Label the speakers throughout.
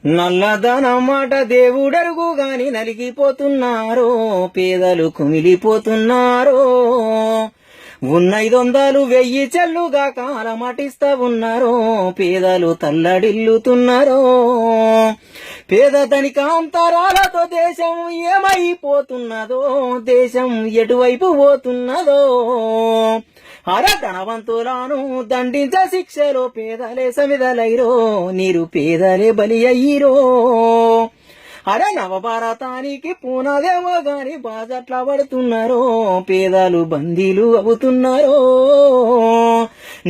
Speaker 1: నల్లదనం మాట దేవుడరుగు గాని నలిగిపోతున్నారో, పేదలు కుమిలిపోతున్నారో. ఉన్న 500 1000 చెల్లుగా కాలమటిస్తా ఉన్నారో, పేదలు తల్లడిల్లుతున్నారో. పేద ధనిక అంతరాలతో దేశం ఏమైపోతున్నదో, దేశం ఎటువైపు పోతున్నదో. ధనవంతులను దండించ శిక్షలో పేదలే సమిదలైరో, నిరుపేదలే బలి అయ్యిరో. నవభారతానికి పూనాదేమో గాని బాజట్లా పడుతున్నారో, పేదలు బందీలు అవుతున్నారో.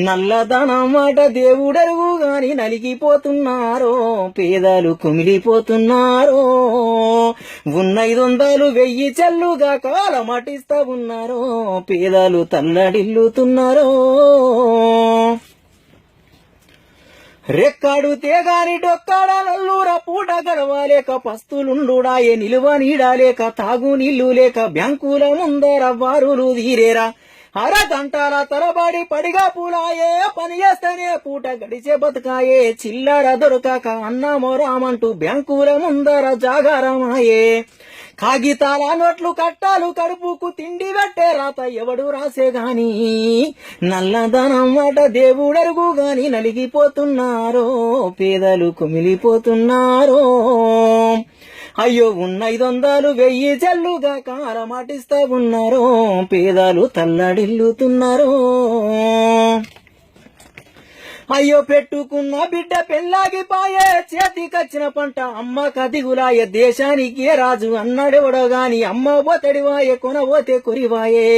Speaker 1: నల్లధనం మాట దేవుడరుగు గాని నలిగిపోతున్నారో, పేదలు కుమిలిపోతున్నారో. ఉన్న 500 1000 చెల్లుగా కాలమటిస్తా ఉన్నారో, పేదలు తల్లడిల్లుతున్నారో. రెక్కాడుతే గాని డొక్కాడలల్లూర పూట గడవలేక, పస్తులుండుడాయే నిలువ నీడాలేక, తాగు నీళ్లు లేక, బ్యాంకుల ముందర బారులు తీరేరా. గంటల తరబడి పడిగా పూలాయే, పని చేస్తేనే పూట గడిచే బతుకాయే. చిల్లర దొరకక అన్నమో రామంటూ బ్యాంకుల ముందర జాగారమాయే. కాగితాల నోట్లు కట్టాలు కడుపుకు తిండి పెట్టే రాత ఎవడు రాసే గాని, నల్లధనం మాట దేవుడరుగు గాని నలిగిపోతున్నారో, పేదలు కుమిలిపోతున్నారో. అయ్యో ఉన్న 500 1000 చెల్లుగా కాలమటిస్తా ఉన్నారో, పేదలు తల్లడిల్లుతున్నారో. అయ్యో పెట్టుకున్న బిడ్డ పెళ్ళాగిపాయే, చేతికొచ్చిన పంట అమ్మ కదిగులాయే. దేశానికి రాజు అన్నాడెవడో గాని, అమ్మ పోతడివాయే కొనబోతే కొరివాయే.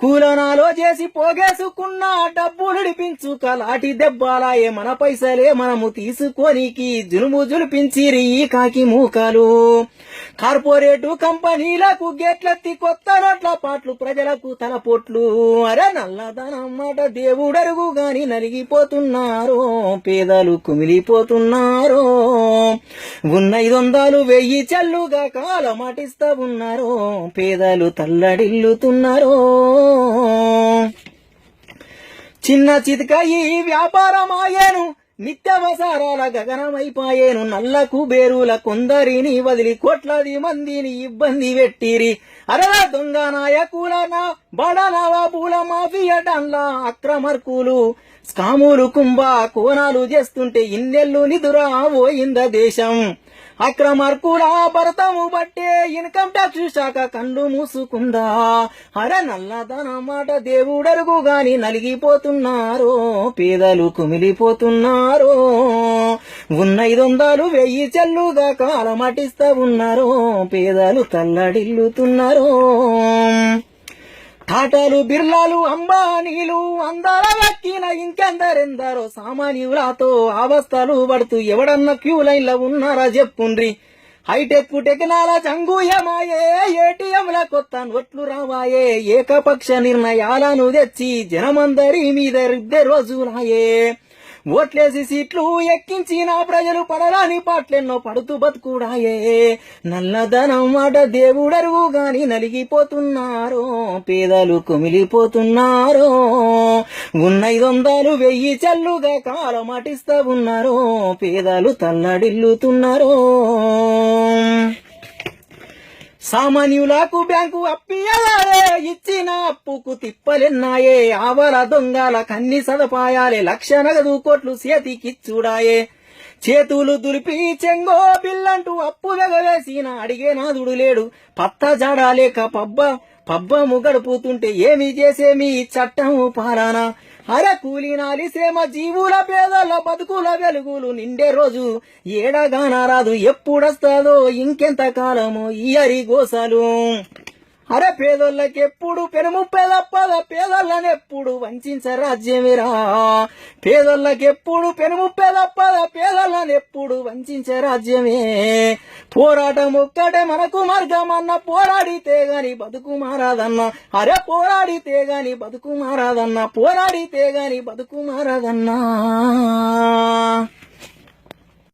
Speaker 1: కూలనాలో చేసి పోగేసుకున్న డబ్బులుడిపించుక లాటి దెబ్బాలాయే. మన పైసలే మనము తీసుకోనికి జులుము జులిపించిరి ఈ కాకి మూకాలు. కార్పొరేటు కంపెనీలకు గేట్లెత్తి కొత్త నోట్ల పాటలు, ప్రజలకు తలపోట్లు. నల్లధనం మాట దేవుడరుగు గాని నలిగిపోతున్నారో, పేదలు కుమిలిపోతున్నారో. ఉన్న 500 1000 చెల్లుగా కాలమటిస్తా ఉన్నారో, పేదలు తల్లడిల్లుతున్నారో. చిన్న చితక ఈ వ్యాపారమాయేను, నిత్యావసరాల గగనమైపాయేను. నల్లకు బేరుల కొందరిని వదిలి కోట్లాది మందిని ఇబ్బంది పెట్టిరి. దొంగ నాయకుల బడనవా పూల మాఫియటంలా అక్రమర్కులు స్కాములు కుంభ కోనాలు చేస్తుంటే ఇన్నెల్లు నిదురా పోయింద దేశం. అక్రమర్కుల భరతము బట్టే ఇన్కమ్ ట్యాక్స్ శాఖ కళ్ళు మూసుకుందా. నల్లధనం మాట దేవుడరుగు గాని నలిగిపోతున్నారో, పేదలు కుమిలిపోతున్నారో. ఉన్న 500 1000 చెల్లుగా కాలమటిస్తా ఉన్నారో, పేదలు తల్లడిల్లుతున్నారో. టాటాలు బిర్లాలు అంబానీలు అందర వెక్కిన ఇంకెందరెందరో సామాన్యులతో అవస్థలు పడుతూ ఎవడన్నా క్యూ లైన్లో ఉన్నారా చెప్పుండ్రి. హైటెక్ టెక్నాలజీ అంగుయమాయే, ఏటీఎంల కొత్త నోట్లు రావాయే. ఏకపక్ష నిర్ణయాలను తెచ్చి జనమందరి మీద రుద్దే రోజులాయే. ఓట్లేసి సీట్లు ఎక్కించిన ప్రజలు పడరాని పాటలెన్నో పడుతూ బతుకుడాయే. నల్లధనం మాట దేవుడరుగు గాని నలిగిపోతున్నారో, పేదలు కుమిలిపోతున్నారో. ఉన్న 500 1000 చెల్లుగా కాలమటిస్తా ఉన్నారో, పేదలు తల్లడిల్లుతున్నారో. సామాన్యులకు బ్యాంకు అప్పియాలే, ఇచ్చిన అప్పుకు తిప్పలెన్నాయే. ఆవల దొంగల కన్ని సదుపాయాలే, 1,00,000 నగదు కోట్లు చేతికిచ్చుడాయే. చేతులు దులిపి చెంగో బిల్లంటూ అప్పు వెగవేసిన అడిగే నాదుడు లేడు. పత్త జాడాలేక పబ్బము గడుపుతుంటే ఏమి చేసేమి చట్టము పాలన. కూలినాలి శ్రమ జీవుల పేదల బతుకుల వెలుగులు నిండే రోజు ఏడగాన రాదు. ఎప్పుడొస్తాదో ఇంకెంత కాలమో ఈ అరిగోసలు. పేదోళ్ళకెప్పుడు పెనుముప్పే తప్పద, పేదోళ్ళనెప్పుడు వంచ రాజ్యమేరా. పేదోళ్ళకెప్పుడు పెనుముప్పే తప్పద, పేదోళ్ళనెప్పుడు వంచ రాజ్యమే. పోరాటం ఒక్కటే మనకు మార్గమన్న, పోరాడితే గాని బతుకు మారాదన్న. పోరాడితే గాని బతుకు మారాదన్న, పోరాడితే గాని బతుకు మారాదన్నా.